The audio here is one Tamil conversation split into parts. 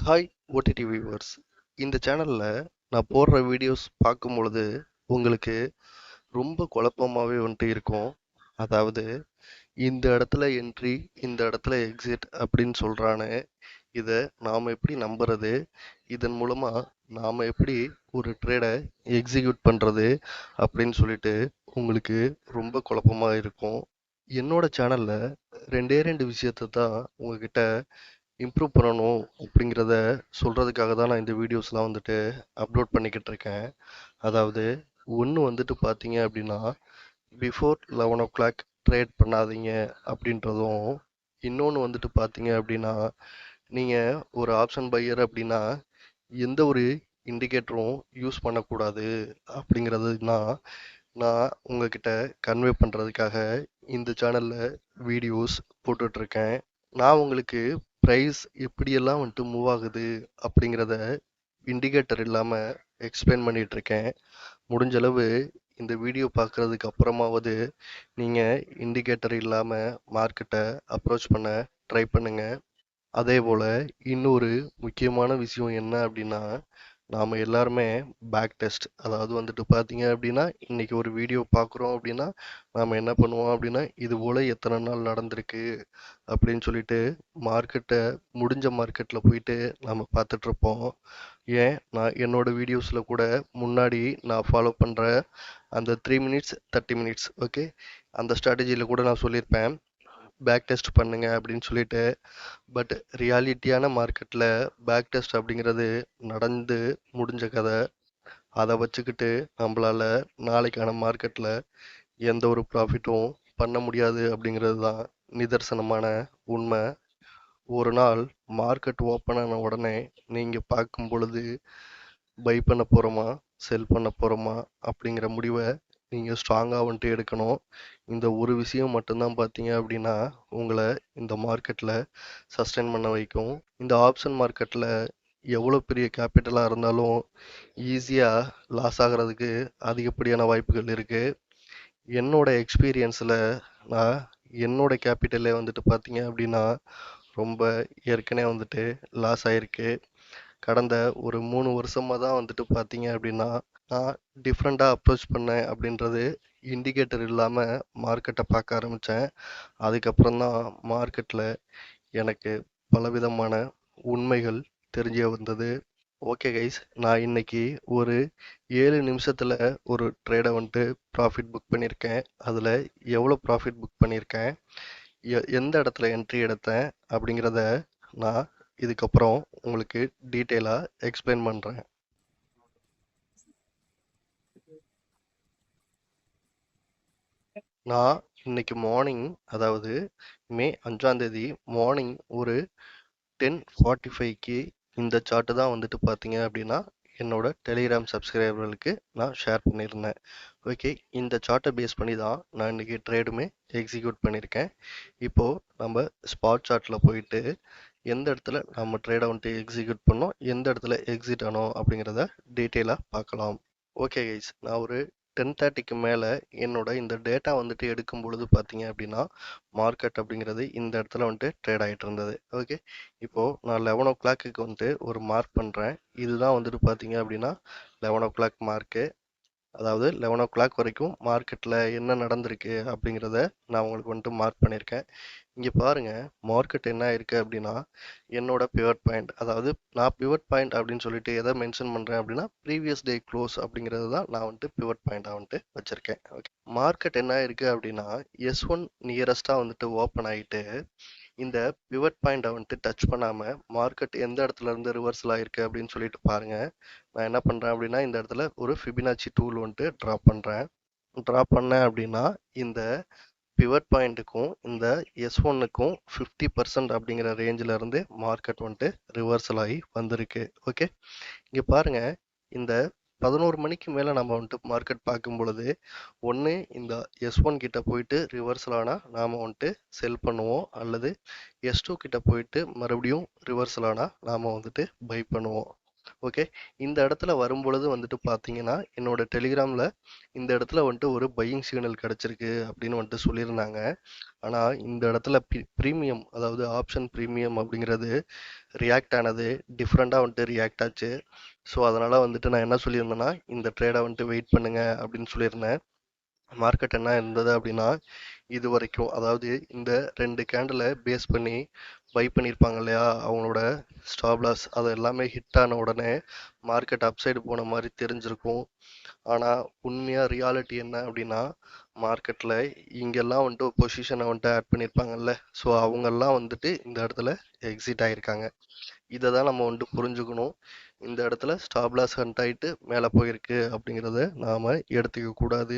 Hi OTT viewers. இந்த சேனலில் நான் போடுற வீடியோஸ் பார்க்கும் பொழுது உங்களுக்கு ரொம்ப குழப்பமாகவே வந்துட்டு இருக்கும். அதாவது இந்த இடத்துல என்ட்ரி, இந்த இடத்துல எக்ஸிட் அப்படின்னு சொல்கிறானே, இதை நாம் எப்படி நம்புறது? இதன் மூலமாக நாம் எப்படி ஒரு ட்ரேடை எக்ஸிக்யூட் பண்ணுறது அப்படின்னு சொல்லிட்டு உங்களுக்கு ரொம்ப குழப்பமாக இருக்கும். என்னோட சேனலில் ரெண்டு விஷயத்தை தான் உங்ககிட்ட இம்ப்ரூவ் பண்ணணும் அப்படிங்கிறத சொல்கிறதுக்காக தான் நான் இந்த வீடியோஸ்லாம் வந்துட்டு அப்லோட் பண்ணிக்கிட்டு இருக்கேன். அதாவது ஒன்று வந்துட்டு பார்த்தீங்க அப்படின்னா, பிஃபோர் 11 o'clock ட்ரேட் பண்ணாதீங்க அப்படின்றதும், இன்னொன்று வந்துட்டு பார்த்தீங்க அப்படின்னா, நீங்கள் ஒரு ஆப்ஷன் பையர் அப்படின்னா எந்த ஒரு இண்டிகேட்டரும் யூஸ் பண்ணக்கூடாது அப்படிங்கிறது தான் நான் உங்ககிட்ட கன்வே பண்ணுறதுக்காக இந்த சேனலில் வீடியோஸ் போட்டுட்ருக்கேன். நான் உங்களுக்கு ப்ரைஸ் எப்படியெல்லாம் வந்துட்டு மூவ் ஆகுது அப்படிங்கிறத இண்டிகேட்டர் இல்லாமல் எக்ஸ்பிளைன் பண்ணிகிட்ருக்கேன். முடிஞ்சளவு இந்த வீடியோ பார்க்குறதுக்கு அப்புறமாவது நீங்கள் இண்டிகேட்டர் இல்லாமல் மார்க்கெட்டை அப்ரோச் பண்ண ட்ரை பண்ணுங்கள். அதே போல் இன்னொரு முக்கியமான விஷயம் என்ன அப்படின்னா, நாம் எல்லாருமே பேக் டெஸ்ட், அதாவது வந்துட்டு பார்த்தீங்க அப்படின்னா, இன்றைக்கி ஒரு வீடியோ பார்க்குறோம் அப்படின்னா நாம் என்ன பண்ணுவோம் அப்படின்னா, இது போல் எத்தனை நாள் நடந்திருக்கு அப்படின்னு சொல்லிட்டு முடிஞ்ச மார்க்கெட்டில் போயிட்டு நம்ம பார்த்துட்ருப்போம். ஏன், நான் என்னோடய வீடியோஸில் கூட முன்னாடி நான் ஃபாலோ பண்ணுற அந்த 3 minutes 30 minutes ஓகே, அந்த ஸ்ட்ராட்டஜியில் கூட நான் சொல்லியிருப்பேன் பேக் டெஸ்ட் பண்ணுங்க அப்படின்னு சொல்லிட்டு. பட் ரியாலிட்டியான மார்க்கெட்டில் பேக் டெஸ்ட் அப்படிங்கிறது நடந்து முடிஞ்ச கதை. அதை வச்சுக்கிட்டு நம்மளால் நாளைக்கான மார்க்கெட்டில் எந்த ஒரு ப்ராஃபிட்டும் பண்ண முடியாது அப்படிங்கிறது தான் நிதர்சனமான உண்மை. ஒரு நாள் மார்க்கெட் ஓப்பன் ஆன உடனே நீங்கள் பார்க்கும் பொழுது பை பண்ண போகிறோமா செல் பண்ண போகிறோமா அப்படிங்கிற முடிவை நீங்கள் ஸ்ட்ராங்காக வந்துட்டு எடுக்கணும். இந்த ஒரு விஷயம் மட்டும்தான் பார்த்தீங்க அப்படின்னா உங்களை இந்த மார்க்கெட்டில் சஸ்டெயின் பண்ண வைக்கும். இந்த ஆப்ஷன் மார்க்கெட்டில் எவ்வளோ பெரிய கேபிட்டலாக இருந்தாலும் ஈஸியாக லாஸ் ஆகிறதுக்கு அதிகப்படியான வாய்ப்புகள் இருக்குது. என்னோட எக்ஸ்பீரியன்ஸில் நான் என்னோட கேபிட்டலே வந்துட்டு பார்த்தீங்க அப்படின்னா ரொம்ப ஏற்கனவே வந்துட்டு லாஸ் ஆகிருக்கு. கடந்த ஒரு 3 வருஷமாக தான் வந்துட்டு பார்த்தீங்க அப்படின்னா நான் டிஃப்ரெண்ட்டாக அப்ரோச் பண்ணேன் அப்படின்றது, இண்டிகேட்டர் இல்லாமல் மார்க்கெட்டை பார்க்க ஆரம்பித்தேன். அதுக்கப்புறம் தான் மார்க்கெட்டில் எனக்கு பலவிதமான உண்மைகள் தெரிய வந்தது. ஓகே கைஸ், நான் இன்னைக்கு ஒரு 7 நிமிஷத்தில் ஒரு ட்ரேடை வந்துட்டு ப்ராஃபிட் புக் பண்ணியிருக்கேன். அதில் எவ்வளோ ப்ராஃபிட் புக் பண்ணியிருக்கேன், எந்த இடத்துல என்ட்ரி எடுத்தேன் அப்படிங்கிறத நான் இதுக்கப்புறம் உங்களுக்கு டீட்டெயிலாக எக்ஸ்பிளைன் பண்ணுறேன். நான் இன்னைக்கு மார்னிங், அதாவது மே 5 மார்னிங் ஒரு 10:45க்கு இந்த சார்ட்டு தான் வந்துட்டு பார்த்தீங்க அப்படின்னா என்னோட டெலிகிராம் சப்ஸ்கிரைபர்களுக்கு நான் ஷேர் பண்ணியிருந்தேன். ஓகே, இந்த சார்ட்டை பேஸ் பண்ணி தான் நான் இன்றைக்கி ட்ரேடுமே எக்ஸிக்யூட் பண்ணியிருக்கேன். இப்போது நம்ம ஸ்பாட் சார்ட்டில் போயிட்டு எந்த இடத்துல நம்ம ட்ரேடை வந்துட்டு எக்ஸிக்யூட் பண்ணோம், எந்த இடத்துல எக்ஸிட் ஆனோம் அப்படிங்கிறத டீட்டெயிலாக பார்க்கலாம். ஓகே கைஸ், நான் ஒரு 10:30க்கு மேலே என்னோட இந்த டேட்டா வந்துட்டு எடுக்கும் பொழுது பார்த்தீங்க அப்படின்னா மார்க்கெட் அப்படிங்கிறது இந்த இடத்துல வந்துட்டு ட்ரேட் ஆகிட்டு இருந்தது. ஓகே, இப்போது நான் 11 o'clock வந்துட்டு ஒரு மார்க் பண்ணுறேன். இதுதான் வந்துட்டு பார்த்தீங்க அப்படின்னா 11 o'clock மார்க்கு. அதாவது 11 o'clock வரைக்கும் மார்க்கெட்டில் என்ன நடந்திருக்கு அப்படிங்கிறத நான் உங்களுக்கு வந்துட்டு மார்க் பண்ணியிருக்கேன். இங்கே பாருங்கள், மார்க்கெட் என்ன ஆயிருக்கு அப்படின்னா என்னோட பிவட் பாயிண்ட், அதாவது நான் பிவட் பாயிண்ட் அப்படின்னு சொல்லிட்டு எதை மென்ஷன் பண்ணுறேன் அப்படின்னா ப்ரீவியஸ் டே க்ளோஸ் அப்படிங்கிறது தான் நான் வந்துட்டு பிவட் பாயிண்டாக வந்துட்டு வச்சுருக்கேன். ஓகே, மார்க்கெட் என்ன ஆயிருக்கு அப்படின்னா S1 நியரஸ்ட்டாக வந்துட்டு ஓப்பன் ஆகிட்டு இந்த பிவட் பாயிண்டை வந்துட்டு டச் பண்ணாமல் மார்க்கெட் எந்த இடத்துல இருந்து ரிவர்சல் ஆயிருக்கு அப்படின்னு சொல்லிட்டு பாருங்கள். நான் என்ன பண்ணுறேன் அப்படின்னா இந்த இடத்துல ஒரு ஃபிபினாச்சி டூல் வந்துட்டு ட்ரா பண்ணேன் அப்படின்னா இந்த பிவட் பாயிண்ட்டுக்கும் இந்த S1க்கும் 50% அப்படிங்கிற ரேஞ்சில் இருந்து மார்க்கெட் வந்துட்டு ரிவர்சல் ஆகி வந்திருக்கு. ஓகே, இங்கே பாருங்கள், இந்த 11 மணிக்கு மேலே நம்ம வந்துட்டு மார்க்கெட் பார்க்கும் பொழுது ஒன்று இந்த S1 கிட்ட போயிட்டு ரிவர்சல் ஆனால் நாம் வந்துட்டு செல் பண்ணுவோம், அல்லது S2 கிட்ட போயிட்டு மறுபடியும் ரிவர்சல் ஆனால் நாம் வந்துட்டு பை பண்ணுவோம். ஓகே. இந்த இடத்துல வரும்பொழுது வந்துட்டு பார்த்தீங்கன்னா, என்னோட டெலிகிராம்ல இந்த இடத்துல வந்துட்டு ஒரு பையிங் சிக்னல் கிடைச்சிருக்கு அப்படின்னு வந்துட்டு சொல்லியிருந்தாங்க. ஆனா இந்த இடத்துல பிரீமியம், அதாவது ஆப்ஷன் பிரீமியம் அப்படிங்கிறது ரியாக்ட் ஆனது டிஃப்ரெண்ட்டாக வந்துட்டு ரியாக்ட் ஆச்சு. ஸோ அதனால வந்துட்டு நான் என்ன சொல்லியிருந்தேன்னா, இந்த ட்ரேடை வந்துட்டு வெயிட் பண்ணுங்க அப்படின்னு சொல்லியிருந்தேன். மார்க்கெட் என்ன இருந்தது அப்படின்னா, இது வரைக்கும் அதாவது இந்த 2 கேண்டிலை பேஸ் பண்ணி பை பண்ணியிருப்பாங்க இல்லையா, அவங்களோட ஸ்டாப் லாஸ் அது எல்லாமே ஹிட் ஆன உடனே மார்க்கெட் அப்சைடு போன மாதிரி தெரிஞ்சிருக்கும். ஆனால் உண்மையாக ரியாலிட்டி என்ன அப்படின்னா, மார்க்கெட்டில் இங்கெல்லாம் வந்துட்டு பொசிஷனை வந்துட்டு ஆட் பண்ணியிருப்பாங்கல்ல, ஸோ அவங்கெல்லாம் வந்துட்டு இந்த இடத்துல எக்ஸிட் ஆகியிருக்காங்க. இதை தான் நம்ம வந்துட்டு புரிஞ்சுக்கணும். இந்த இடத்துல ஸ்டாப் லாஸ் ஹண்ட் ஆகிட்டு மேலே போயிருக்கு அப்படிங்கிறத நாம் எடுத்துக்க கூடாது.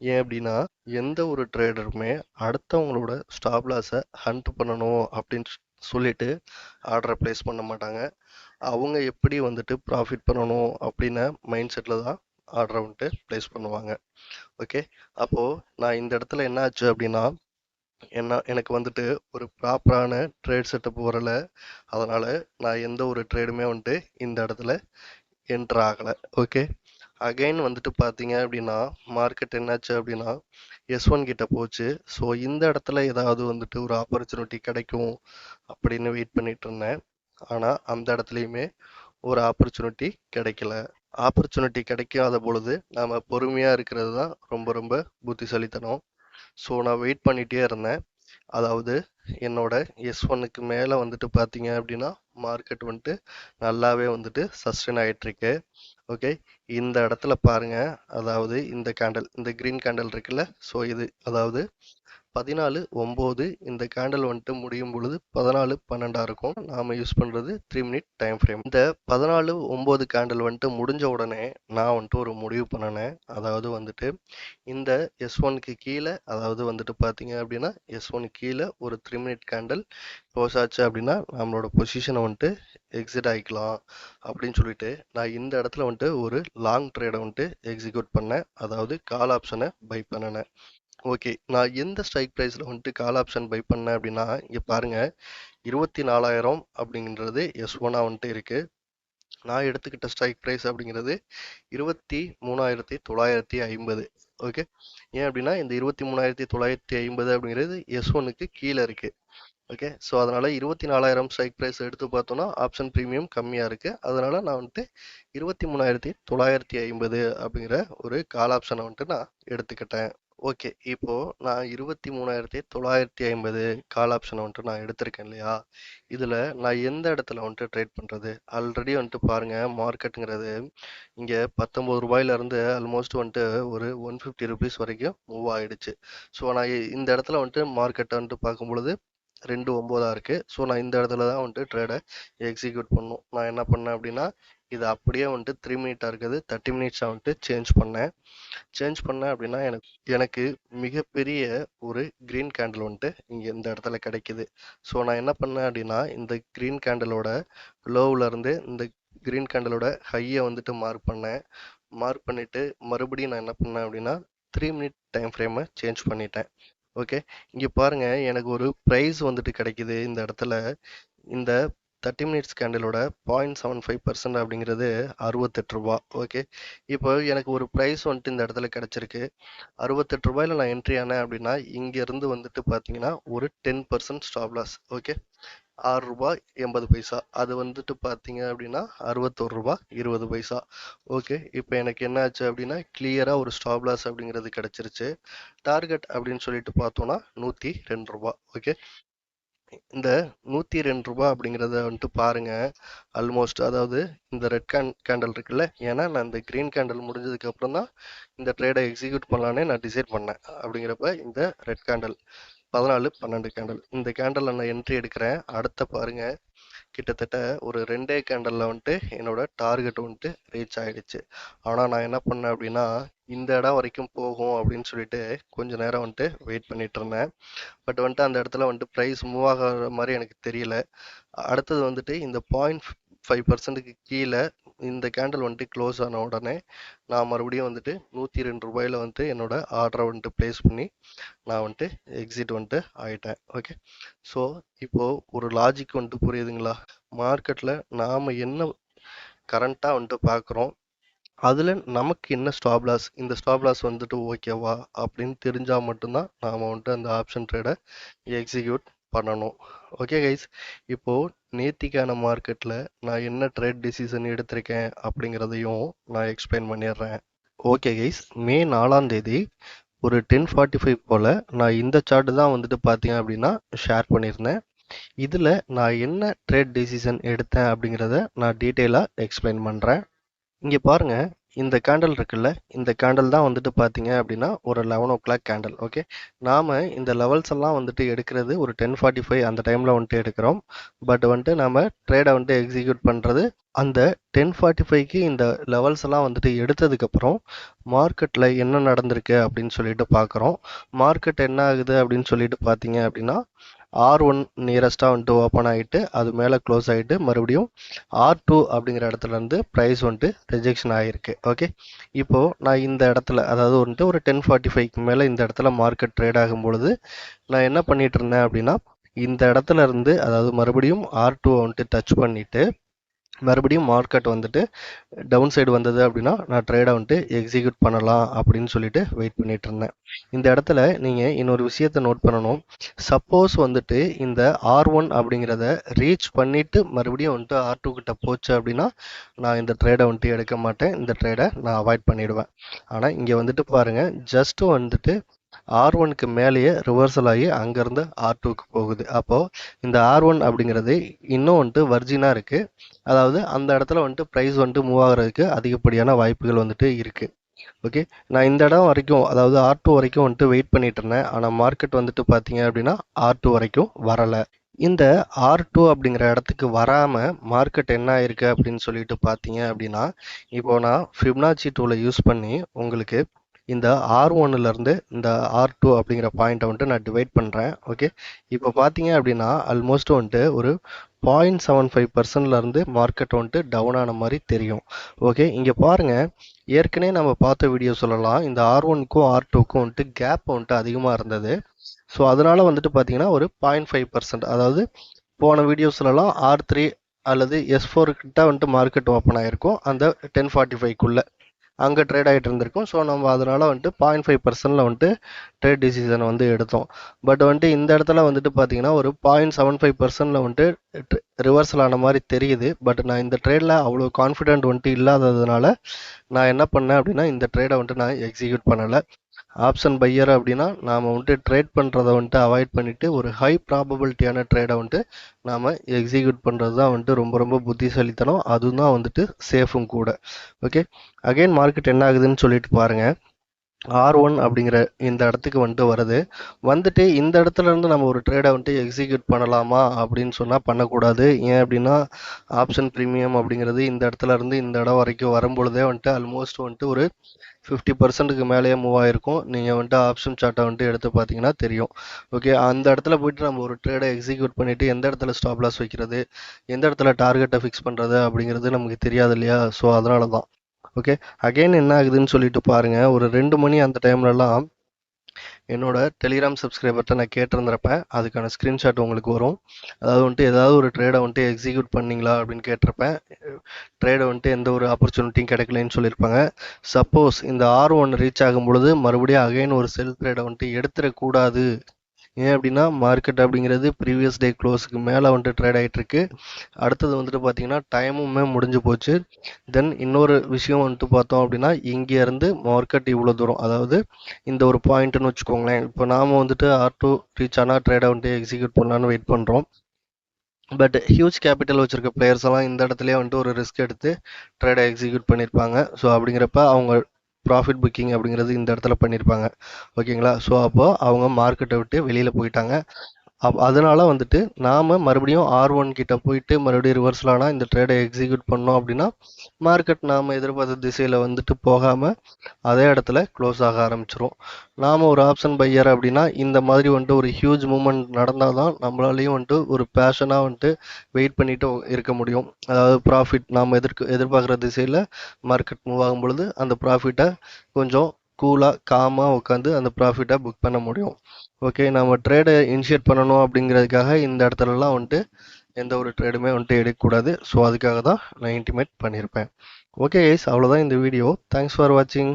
ஏன் அப்படின்னா, எந்த ஒரு ட்ரேடருமே அடுத்தவங்களோட ஸ்டாப் லாஸை ஹண்ட் பண்ணணும் அப்படின்னு சொல்லிட்டு ஆர்டரை ப்ளேஸ் பண்ண மாட்டாங்க. அவங்க எப்படி வந்துட்டு ப்ராஃபிட் பண்ணணும் அப்படின்னு மைண்ட் செட்டில் தான் ஆர்டரை வந்துட்டு ப்ளேஸ் பண்ணுவாங்க. ஓகே. அப்போது நான் இந்த இடத்துல என்ன ஆச்சு அப்படின்னா, எனக்கு வந்துட்டு ஒரு ப்ராப்பரான ட்ரேட் செட்டப் வரல. அதனால் நான் எந்த ஒரு ட்ரேடுமே வந்துட்டு இந்த இடத்துல என்ட்ரு ஆகலை. ஓகே. அகைன் வந்துட்டு பார்த்தீங்க அப்படின்னா, மார்க்கெட் என்னாச்சு அப்படின்னா S1 கிட்ட போச்சு. ஸோ இந்த இடத்துல ஏதாவது வந்துட்டு ஒரு ஆப்பர்ச்சுனிட்டி கிடைக்கும் அப்படின்னு வெயிட் பண்ணிட்டு இருந்தேன். ஆனால் அந்த இடத்துலையுமே ஒரு ஆப்பர்ச்சுனிட்டி கிடைக்கல. ஆப்பர்ச்சுனிட்டி கிடைக்காத பொழுது நாம் பொறுமையாக இருக்கிறது தான் ரொம்ப ரொம்ப புத்திசாலித்தனம். ஸோ நான் வெயிட் பண்ணிகிட்டே இருந்தேன். அதாவது என்னோட S1க்கு மேலே வந்துட்டு பார்த்தீங்க அப்படின்னா மார்க்கெட் வந்துட்டு நல்லாவே வந்துட்டு சஸ்டெயின் ஆகிட்டுருக்கு. ஓகே. இந்த இடத்துல பாருங்க, அதாவது இந்த கேண்டல், இந்த கிரீன் கேண்டல் இருக்குல்ல, ஸோ இது அதாவது 14/9 இந்த கேண்டல் வந்துட்டு முடியும் பொழுது 14/12 இருக்கும். நாம யூஸ் பண்றது 3 மினிட் டைம் ஃப்ரேம். இந்த 14/9 கேண்டல் வந்துட்டு முடிஞ்ச உடனே நான் வந்துட்டு ஒரு முடிவு பண்ணினேன். அதாவது வந்துட்டு இந்த S1க்கு கீழே, அதாவது வந்துட்டு பார்த்தீங்க அப்படின்னா S1 கீழே ஒரு 3 மினிட் கேண்டல் க்ளோஸ் ஆச்சு அப்படின்னா நம்மளோட பொசிஷனை வந்துட்டு எக்ஸிட் ஆகிக்கலாம் அப்படின்னு சொல்லிட்டு நான் இந்த இடத்துல வந்துட்டு ஒரு லாங் ட்ரேடை வந்துட்டு எக்ஸிக்யூட் பண்ணேன். அதாவது கால் ஆப்ஷனை பை பண்ணினேன். ஓகே. நான் எந்த ஸ்ட்ரைக் ப்ரைஸில் வந்துட்டு கால் ஆப்ஷன் பை பண்ணேன் அப்படின்னா, இங்கே பாருங்க, 24,000 அப்படிங்கிறது S1 வந்துட்டு இருக்கு. நான் எடுத்துக்கிட்ட ஸ்ட்ரைக் ப்ரைஸ் அப்படிங்கிறது 23,950. ஓகே. ஏன் அப்படின்னா இந்த 23,950 அப்படிங்கிறது S1க்கு கீழே இருக்கு. ஓகே. ஸோ அதனால 24,000 ஸ்ட்ரைக் ப்ரைஸ் எடுத்து பார்த்தோம்னா ஆப்ஷன் ப்ரீமியம் கம்மியாக இருக்கு. அதனால நான் வந்துட்டு 23,950 அப்படிங்கிற ஒரு கால் ஆப்ஷனை வந்துட்டு நான் எடுத்துக்கிட்டேன். ஓகே. இப்போ நான் 23,950 கால் ஆப்ஷனை வந்துட்டு நான் எடுத்திருக்கேன் இல்லையா, இதில் நான் எந்த இடத்துல வந்துட்டு ட்ரேட் பண்ணுறது? ஆல்ரெடி வந்துட்டு பாருங்கள், மார்க்கெட்டுங்கிறது இங்கே 19 ரூபாயிலேருந்து ஆல்மோஸ்ட் வந்துட்டு ஒரு 150 ருபீஸ் வரைக்கும் மூவ் ஆகிடுச்சு. ஸோ நான் இந்த இடத்துல வந்துட்டு மார்க்கெட்டை வந்துட்டு பார்க்கும் பொழுது 2.9 இருக்குது. ஸோ நான் இந்த இடத்துல தான் வந்துட்டு ட்ரேடை எக்ஸிக்யூட் பண்ணணும். நான் என்ன பண்ணேன் அப்படின்னா, இது அப்படியே வந்துட்டு 3 மினிட்டாக இருக்குது 30 மினிட்ஸாக வந்துட்டு சேஞ்ச் பண்ணேன் அப்படின்னா எனக்கு எனக்கு மிகப்பெரிய ஒரு க்ரீன் கேண்டில் வந்துட்டு இங்கே இந்த இடத்துல கிடைக்குது. ஸோ நான் என்ன பண்ணேன் அப்படின்னா, இந்த க்ரீன் கேண்டிலோட லோவிலேருந்து இந்த க்ரீன் கேண்டிலோட ஹையை வந்துட்டு மார்க் பண்ணிவிட்டு மறுபடியும் நான் என்ன பண்ணேன் அப்படின்னா 3 மினிட் டைம் ஃப்ரேமை சேஞ்ச் பண்ணிட்டேன். ஓகே. இங்கே பாருங்க, எனக்கு ஒரு ப்ரைஸ் வந்துட்டு கிடைக்குது இந்த இடத்துல. இந்த 30 மினிட்ஸ் கேண்டிலோட 0.75% அப்படிங்கிறது 68 ரூபா. ஓகே. இப்போ எனக்கு ஒரு ப்ரைஸ் வந்துட்டு இந்த இடத்துல கிடைச்சிருக்கு. 68 ரூபாயில் நான் என்ட்ரி ஆனேன் அப்படின்னா இங்கேருந்து வந்துட்டு பார்த்தீங்கன்னா ஒரு 10% ஸ்டாப் லாஸ். ஓகே. 6 ரூபாய் 80 பைசா. அது வந்துட்டு பார்த்தீங்க அப்படின்னா 61 ரூபாய் 20 பைசா. ஓகே. இப்போ எனக்கு என்ன ஆச்சு அப்படின்னா கிளியராக ஒரு ஸ்டாப் லாஸ் அப்படிங்கிறது கிடைச்சிருச்சு. டார்கெட் அப்படின்னு சொல்லிட்டு பார்த்தோன்னா 102 ரூபாய். ஓகே. இந்த 102 ரூபாய் அப்படிங்கிறத வந்துட்டு பாருங்க, ஆல்மோஸ்ட் அதாவது இந்த ரெட் கேண்டல் இருக்குல்ல, ஏன்னா நான் இந்த கிரீன் கேண்டல் முடிஞ்சதுக்கு அப்புறம் தான் இந்த ட்ரேடை எக்ஸிக்யூட் பண்ணலான்னே நான் டிசைட் பண்ணேன். அப்படிங்கிறப்ப இந்த ரெட் கேண்டல் 14/12 கேண்டல், இந்த கேண்டலில் நான் என்ட்ரி எடுக்கிறேன். அடுத்த பாருங்க, கிட்டத்தட்ட ஒரு 2 கேண்டலில் வந்துட்டு என்னோட டார்கெட் வந்துட்டு ரீச் ஆகிடுச்சு. ஆனால் நான் என்ன பண்ணேன் அப்படின்னா, இந்த இடம் வரைக்கும் போகும் அப்படின்னு சொல்லிட்டு கொஞ்ச நேரம் வந்துட்டு வெயிட் பண்ணிட்டு இருந்தேன். பட் வந்துட்டு அந்த இடத்துல வந்துட்டு ப்ரைஸ் மூவ் ஆகிற மாதிரி எனக்கு தெரியல. அடுத்தது வந்துட்டு இந்த 0.5%க்கு கீழே இந்த கேண்டில் வந்துட்டு க்ளோஸ் ஆன உடனே நான் மறுபடியும் வந்துட்டு 102 ரூபாயில் வந்துட்டு என்னோட ஆர்டரை வந்துட்டு ப்ளேஸ் பண்ணி நான் வந்துட்டு எக்ஸிட் வந்துட்டு ஆகிட்டேன். ஓகே. ஸோ இப்போது ஒரு லாஜிக் வந்துட்டு புரியுதுங்களா? மார்க்கெட்டில் நாம் என்ன கரண்ட்டாக வந்துட்டு பார்க்குறோம். அதில் நமக்கு என்ன ஸ்டாப் லாஸ், இந்த ஸ்டாப் லாஸ் வந்துட்டு ஓகேவா அப்படின்னு தெரிஞ்சால் மட்டும்தான் நாம் வந்துட்டு அந்த ஆப்ஷன் ட்ரேடை எக்ஸிக்யூட் பண்ணணும். ஓகே கைஸ், இப்போது நேத்திக்கான மார்க்கெட்டில் நான் என்ன ட்ரேட் டிசிஷன் எடுத்திருக்கேன் அப்படிங்கிறதையும் நான் எக்ஸ்பிளைன் பண்ணிடுறேன். ஓகே கைஸ், மே 4ஆம் தேதி ஒரு 10:45 போல் நான் இந்த சார்ட் தான் வந்துட்டு பார்த்தீங்க அப்படின்னா ஷேர் பண்ணியிருந்தேன். இதில் நான் என்ன ட்ரேட் டிசிஷன் எடுத்தேன் அப்படிங்கிறத நான் டீட்டெயிலாக எக்ஸ்பிளைன் பண்ணுறேன். இங்கே பாருங்க, இந்த கேண்டல் இருக்குல்ல, இந்த கேண்டல் தான் வந்துட்டு பார்த்தீங்க அப்படின்னா ஒரு 11 o'clock கேண்டல். ஓகே, நாம் இந்த லெவல்ஸ் எல்லாம் வந்துட்டு எடுக்கிறது ஒரு 10:45 அந்த டைமில் வந்துட்டு எடுக்கிறோம். பட் வந்துட்டு நாம் ட்ரேடை வந்துட்டு எக்ஸிக்யூட் பண்ணுறது அந்த 10:45க்கு இந்த லெவல்ஸ் எல்லாம் வந்துட்டு எடுத்ததுக்கப்புறம் மார்க்கெட்டில் என்ன நடந்திருக்கு அப்படின்னு சொல்லிட்டு பார்க்குறோம். மார்க்கெட் என்ன ஆகுது அப்படின்னு சொல்லிட்டு பார்த்தீங்க அப்படின்னா R1 நியரஸ்ட்டாக வந்துட்டு ஓப்பன் ஆகிட்டு அது மேலே க்ளோஸ் ஆகிட்டு மறுபடியும் R2 அப்படிங்கிற இடத்துல இருந்து ப்ரைஸ் வந்துட்டு ரிஜெக்ஷன் ஆகிருக்கு. ஓகே, இப்போது நான் இந்த இடத்துல அதாவது வந்துட்டு ஒரு 10:45க்கு மேலே இந்த இடத்துல மார்க்கெட் ட்ரேட் ஆகும் பொழுது நான் என்ன பண்ணிட்டு இருந்தேன் அப்படின்னா இந்த இடத்துல இருந்து அதாவது மறுபடியும் R2 வந்துட்டு டச் பண்ணிவிட்டு மறுபடியும் மார்க்கெட் வந்துட்டு டவுன் சைடு வந்தது அப்படின்னா நான் ட்ரேடை வந்துட்டு எக்ஸிக்யூட் பண்ணலாம் அப்படின்னு சொல்லிட்டு வெயிட் பண்ணிட்டு இருந்தேன். இந்த இடத்துல நீங்கள் இன்னொரு விஷயத்தை நோட் பண்ணணும். சப்போஸ் வந்துட்டு இந்த R1 அப்படிங்கிறத ரீச் பண்ணிட்டு மறுபடியும் வந்துட்டு R2 கிட்ட போச்சு அப்படின்னா நான் இந்த ட்ரேடை வந்துட்டு எடுக்க மாட்டேன், இந்த ட்ரேடை நான் அவாய்ட் பண்ணிடுவேன். ஆனால் இங்கே வந்துட்டு பாருங்கள், ஜஸ்ட்டு வந்துட்டு R1க்கு மேலேயே ரிவர்சல் ஆகி அங்கேருந்து R2க்கு போகுது. அப்போது இந்த R1 அப்படிங்கிறது இன்னும் வந்துட்டு வர்ஜினாக இருக்குது. அதாவது அந்த இடத்துல வந்துட்டு ப்ரைஸ் வந்துட்டு மூவ் ஆகிறதுக்கு அதிகப்படியான வாய்ப்புகள் வந்துட்டு இருக்குது. ஓகே, நான் இந்த இடம் வரைக்கும் அதாவது R2 வரைக்கும் வந்துட்டு வெயிட் பண்ணிட்டு இருந்தேன். ஆனால் மார்க்கெட் வந்துட்டு பார்த்தீங்க அப்படின்னா R2 வரைக்கும் வரலை. இந்த R2 அப்படிங்கிற இடத்துக்கு வராமல் மார்க்கெட் என்ன ஆயிருக்கு அப்படின்னு சொல்லிட்டு பார்த்தீங்க அப்படின்னா இப்போ நான் ஃபிப்னாச்சி டூலை யூஸ் பண்ணி உங்களுக்கு இந்த R1லேருந்து இந்த R2 அப்படிங்கிற பாயிண்ட்டை வந்துட்டு நான் டிவைட் பண்ணுறேன். ஓகே, இப்போ பார்த்தீங்க அப்படின்னா ஆல்மோஸ்ட் வந்துட்டு ஒரு 0.75%லேருந்து மார்க்கெட் வந்துட்டு டவுன் ஆன மாதிரி தெரியும். ஓகே, இங்கே பாருங்கள், ஏற்கனவே நம்ம பார்த்த வீடியோ சொல்லலாம் இந்த R1க்கும் R2க்கும் வந்துட்டு கேப் வந்துட்டு அதிகமாக இருந்தது. ஸோ அதனால் வந்துட்டு பார்த்தீங்கன்னா ஒரு 0.5%, அதாவது போன வீடியோஸ்லலாம் R3 அல்லது S4 கிட்ட வந்துட்டு மார்க்கெட் ஓப்பன் ஆகிருக்கும் அந்த 10:45க்குள்ளே அங்கே ட்ரேட் ஆகிட்டு இருந்திருக்கும். ஸோ நம்ம அதனால் வந்துட்டு 0.5%ல் வந்துட்டு ட்ரேட் டிசிஷனை வந்து எடுத்தோம். பட் வந்துட்டு இந்த இடத்துல வந்துட்டு பார்த்தீங்கன்னா ஒரு 0.75%ல் வந்துட்டு ரிவர்சல் ஆன மாதிரி தெரியுது. பட் நான் இந்த ட்ரேடில் அவ்வளோ கான்ஃபிடென்ட் வந்துட்டு இல்லாததுனால நான் என்ன பண்ணேன் அப்படின்னா இந்த ட்ரேடை வந்துட்டு நான் எக்ஸிக்யூட் பண்ணலை. ஆப்ஷன் பையர் அப்படின்னா நாம் வந்துட்டு ட்ரேட் பண்ணுறதை வந்துட்டு அவாய்ட் பண்ணிவிட்டு ஒரு ஹை ப்ராபபிலிட்டியான ட்ரேடை வந்துட்டு நாம் எக்ஸிக்யூட் பண்ணுறது தான் வந்துட்டு ரொம்ப ரொம்ப புத்திசாலித்தனம், அதுவும் தான் வந்துட்டு சேஃபும் கூட. ஓகே, அகைன் மார்க்கெட் என்ன ஆகுதுன்னு சொல்லிட்டு பாருங்கள். R1 அப்படிங்கிற இந்த இடத்துக்கு வந்துட்டு வருது. வந்துட்டு இந்த இடத்துல இருந்து நம்ம ஒரு ட்ரேடை வந்துட்டு எக்ஸிக்யூட் பண்ணலாமா அப்படின்னு சொன்னால் பண்ணக்கூடாது. ஏன் அப்படின்னா ஆப்ஷன் ப்ரீமியம் அப்படிங்கிறது இந்த இடத்துல இருந்து இந்த இடம் வரைக்கும் வரும்பொழுதே வந்துட்டு ஆல்மோஸ்ட் வந்துட்டு ஒரு 50%க்கு மேலேயே மூவ் ஆகிருக்கும். நீங்கள் வந்துட்டு ஆப்ஷன் சார்ட்டை வந்துட்டு எடுத்து பார்த்தீங்கன்னா தெரியும். ஓகே, அந்த இடத்துல போயிட்டு நம்ம ஒரு ட்ரேடை எக்ஸிக்யூட் பண்ணிவிட்டு எந்த இடத்துல ஸ்டாப் லாஸ் வைக்கிறது, எந்த இடத்துல டார்கெட்டை ஃபிக்ஸ் பண்ணுறது அப்படிங்கிறது நமக்கு தெரியாது இல்லையா? ஸோ அதனால தான். ஓகே, அகைன் என்ன ஆகுதுன்னு சொல்லிட்டு பாருங்கள். ஒரு 2 மணி அந்த டைம்லலாம் என்னோட டெலிகிராம் சப்ஸ்கிரைபர்கிட்ட நான் கேட்டிருந்திருப்பேன். அதுக்கான ஸ்க்ரீன்ஷாட் உங்களுக்கு வரும். அதாவது வந்துட்டு ஏதாவது ஒரு ட்ரேடை வந்துட்டு எக்ஸிக்யூட் பண்ணிங்களா அப்படின்னு கேட்டிருப்பேன். ட்ரேடை வந்துட்டு எந்த ஒரு ஆப்பர்ச்சுனிட்டியும் கிடைக்கலன்னு சொல்லியிருப்பாங்க. சப்போஸ் இந்த R1 ரீச் ஆகும் பொழுது மறுபடியும் அகைன் ஒரு செல் ட்ரேடை வந்துட்டு எடுத்துடக்கூடாது. ஏன் அப்படின்னா மார்க்கெட் அப்படிங்கிறது ப்ரீவியஸ் டே க்ளோஸுக்கு மேலே வந்துட்டு ட்ரேட் ஆகிட்டுருக்கு. அடுத்தது வந்துட்டு பார்த்தீங்கன்னா டைமுமே முடிஞ்சு போச்சு. தென் இன்னொரு விஷயம் வந்துட்டு பார்த்தோம் அப்படின்னா இங்கேருந்து மார்க்கெட் இவ்வளோ தூரம், அதாவது இந்த ஒரு பாயிண்ட்டுன்னு வச்சுக்கோங்களேன். இப்போ நாம் வந்துட்டு R2 ரீச் ஆனால் ட்ரேடை வந்துட்டு எக்ஸிக்யூட் பண்ணலான்னு வெயிட் பண்ணுறோம். பட் ஹியூஜ் கேபிட்டல் வச்சுருக்க பிளேயர்ஸ் எல்லாம் இந்த இடத்துலேயே வந்துட்டு ஒரு ரிஸ்க் எடுத்து ட்ரேடை எக்ஸிக்யூட் பண்ணியிருப்பாங்க. ஸோ அப்படிங்கிறப்ப அவங்க ப்ராஃபிட் புக்கிங் அப்படிங்கிறது இந்த இடத்துல பண்ணியிருப்பாங்க. ஓகேங்களா? ஸோ அப்போது அவங்க மார்க்கெட்டை விட்டு வெளியில் போயிட்டாங்க. அதனால் வந்துட்டு நாம் மறுபடியும் R1 கிட்ட போயிட்டு மறுபடியும் ரிவர்சல் ஆனால் இந்த ட்ரேடை எக்ஸிக்யூட் பண்ணோம் அப்படின்னா மார்க்கெட் நாம் எதிர்பார்த்த திசையில் வந்துட்டு போகாமல் அதே இடத்துல க்ளோஸ் ஆக ஆரம்பிச்சிரும். நாம் ஒரு ஆப்ஷன் பையர் அப்படின்னா இந்த மாதிரி வந்துட்டு ஒரு ஹியூஜ் மூமெண்ட் நடந்தால் தான் நம்மளாலையும் வந்துட்டு ஒரு பேஷனாக வந்துட்டு வெயிட் பண்ணிட்டு இருக்க முடியும். அதாவது ப்ராஃபிட் நாம் எதிர்பார்க்குற திசையில் மார்க்கெட் மூவ் ஆகும் பொழுது அந்த ப்ராஃபிட்டை கொஞ்சம் கூலாக காமாக உட்காந்து அந்த ப்ராஃபிட்டை புக் பண்ண முடியும். ஓகே, நம்ம ட்ரேடை இனிஷியேட் பண்ணணும் அப்படிங்கிறதுக்காக இந்த இடத்துலலாம் வந்துட்டு எந்த ஒரு ட்ரேடுமே வந்துட்டு எடுக்கக்கூடாது. ஸோ அதுக்காக தான் நான் இன்டிமேட் பண்ணியிருப்பேன். ஓகே கைஸ், அவ்வளோதான் இந்த வீடியோ. தேங்க்ஸ் ஃபார் வாட்சிங்.